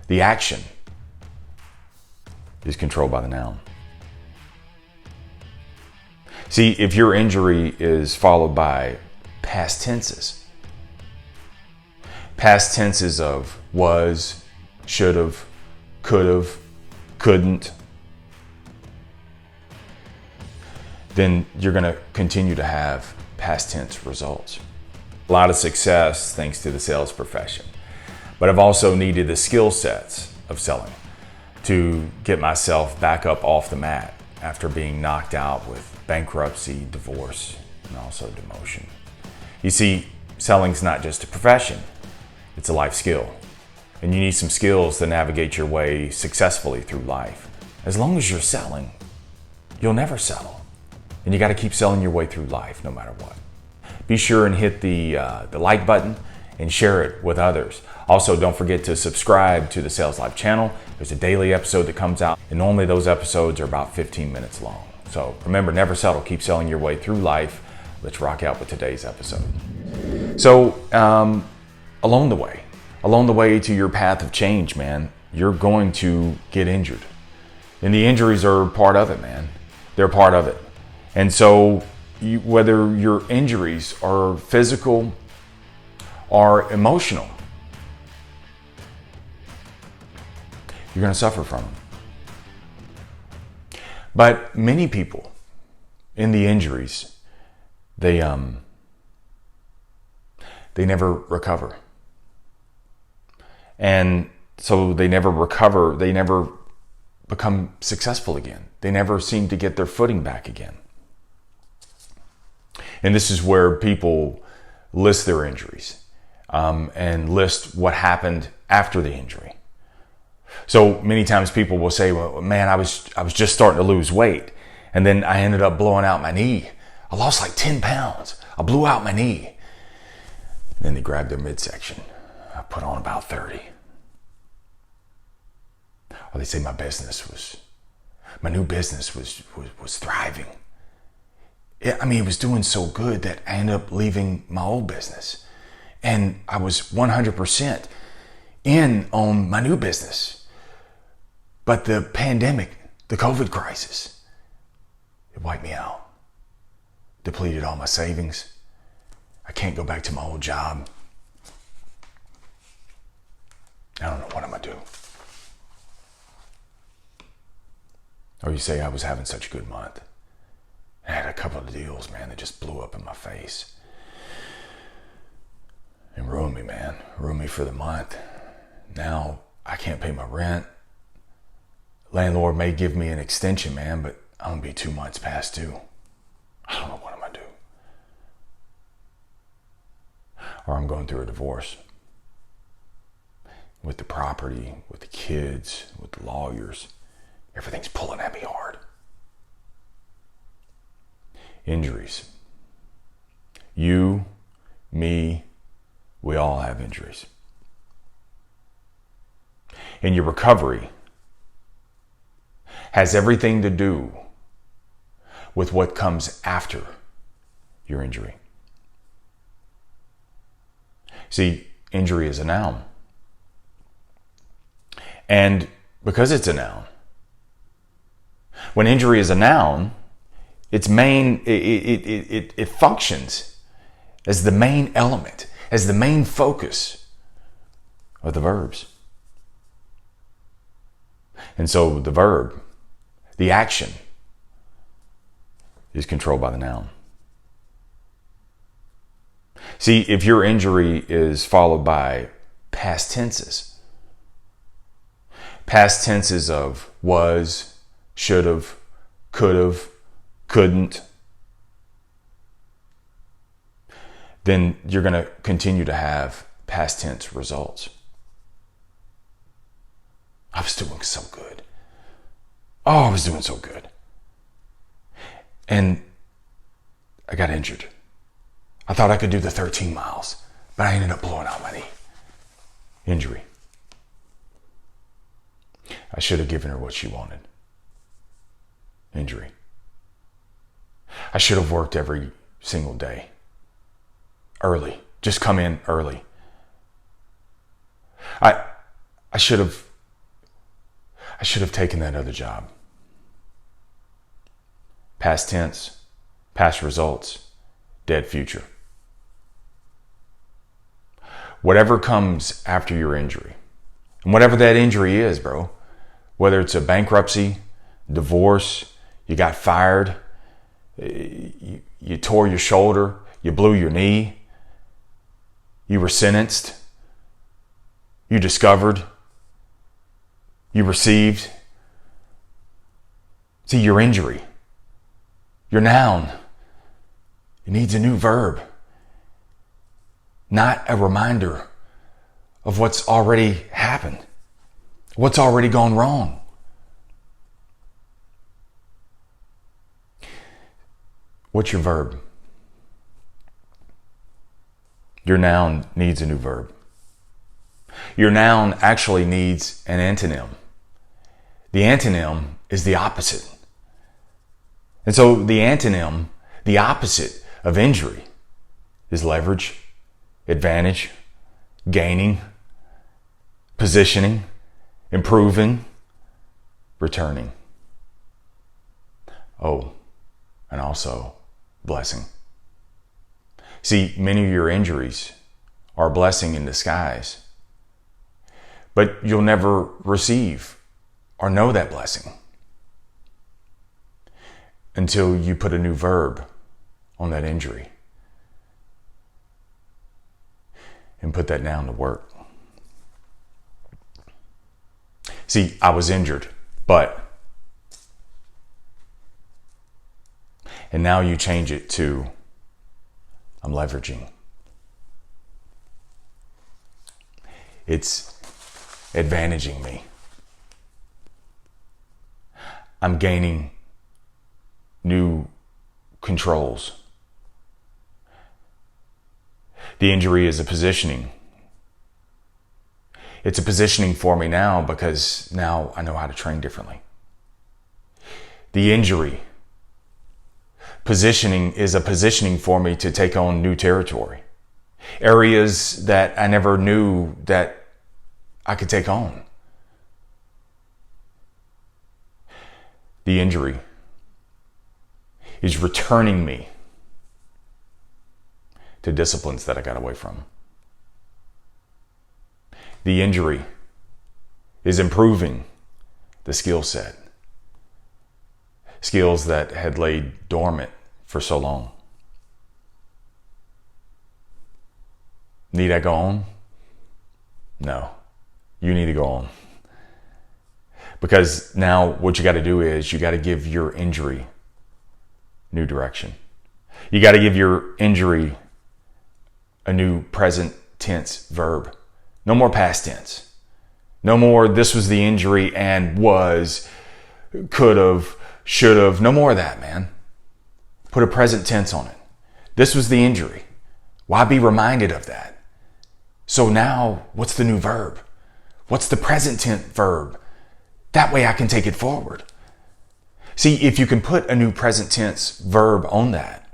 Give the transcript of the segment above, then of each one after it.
The action is controlled by the noun. See, if your injury is followed by past tenses of was, should have, could have, couldn't, then you're going to continue to have past tense results. A lot of success thanks to the sales profession. But I've also needed the skill sets of selling to get myself back up off the mat after being knocked out with bankruptcy, divorce, and also demotion. You see, selling's not just a profession, it's a life skill. And you need some skills to navigate your way successfully through life. As long as you're selling, you'll never settle. And you got to keep selling your way through life no matter what. Be sure and hit the like button and share it with others. Also, don't forget to subscribe to the Sales Life channel. There's a daily episode that comes out, and normally those episodes are about 15 minutes long. So remember, never settle, keep selling your way through life. Let's rock out with today's episode. So, along the way to your path of change, man, you're going to get injured. And the injuries are part of it, man. They're part of it. And so whether your injuries are physical or emotional, you're going to suffer from them. But many people in the injuries, they never recover. And so they never recover, they never become successful again. They never seem to get their footing back again. And this is where people list their injuries and list what happened after the injury. So many times people will say, well, man, I was just starting to lose weight. And then I ended up blowing out my knee. I lost like 10 pounds. I blew out my knee. And then they grabbed their midsection. I put on about 30. Or they say my new business was thriving. It was doing so good that I ended up leaving my old business. And I was 100% in on my new business. But the pandemic, the COVID crisis, it wiped me out. Depleted all my savings. I can't go back to my old job. I don't know what I'm gonna do. Or you say I was having such a good month. I had a couple of deals, man, that just blew up in my face. And ruined me, man. Ruined me for the month. Now I can't pay my rent. Landlord may give me an extension, man, but I'm gonna be 2 months past due. I don't know what I'm gonna do. Or I'm going through a divorce. With the property, with the kids, with the lawyers. Everything's pulling at me hard. Injuries. You, me, we all have injuries. And your recovery has everything to do with what comes after your injury. See, injury is a noun. And because it's a noun, when injury is a noun, it functions as the main element, as the main focus of the verbs. And so the verb, the action, is controlled by the noun. See, if your injury is followed by past tenses of was, should have, could have, couldn't, then you're going to continue to have past tense results. I was doing so good. Oh, I was doing so good. And I got injured. I thought I could do the 13 miles, but I ended up blowing out my knee. Injury. I should have given her what she wanted. Injury. I should have worked every single day. Early. Just come in early. I should have I should have taken that other job. Past tense, past results, dead future. Whatever comes after your injury, and whatever that injury is, bro, whether it's a bankruptcy, divorce, you got fired, you tore your shoulder, you blew your knee, you were sentenced, you discovered, you received. See, your injury, your noun, it needs a new verb, not a reminder of what's already happened, what's already gone wrong. What's your verb? Your noun needs a new verb. Your noun actually needs an antonym. The antonym is the opposite. And so the antonym, the opposite of injury, is leverage, advantage, gaining, positioning, improving, returning. Oh, and also blessing. See, many of your injuries are a blessing in disguise, but you'll never receive or know that blessing until you put a new verb on that injury and put that noun to work. See, I was injured, but, and now you change it to, I'm leveraging. It's advantaging me. I'm gaining new controls. The injury is a positioning. It's a positioning for me now because now I know how to train differently. The injury, positioning, is a positioning for me to take on new territory. Areas that I never knew that I could take on. The injury is returning me to disciplines that I got away from. The injury is improving the skill set. Skills that had laid dormant for so long. Need I go on? No, you need to go on. Because now what you got to do is you got to give your injury new direction. You got to give your injury a new present tense verb. No more past tense. No more this was the injury and was, could have, should have. No more of that, man. Put a present tense on it. This was the injury. Why be reminded of that? So now, what's the new verb? What's the present tense verb? That way I can take it forward. See, if you can put a new present tense verb on that,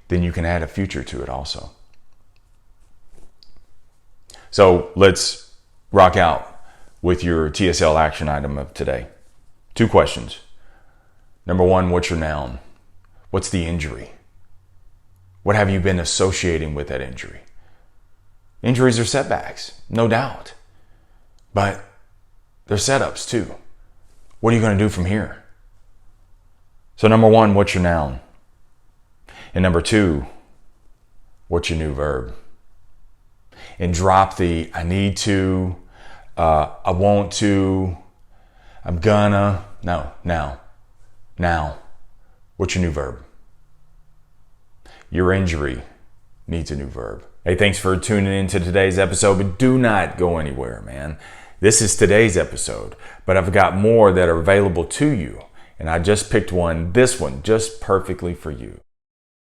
then you can add a future to it also. So let's rock out with your TSL action item of today. 2 questions. Number 1, what's your noun? What's the injury? What have you been associating with that injury? Injuries are setbacks, no doubt. But they're setups too. What are you going to do from here? So number 1, what's your noun? And number 2, what's your new verb? And drop the I need to, I want to, I'm gonna. No, now. Now. What's your new verb? Your injury needs a new verb. Hey, thanks for tuning in to today's episode, but do not go anywhere, man. This is today's episode, but I've got more that are available to you, and I just picked one, this one, just perfectly for you.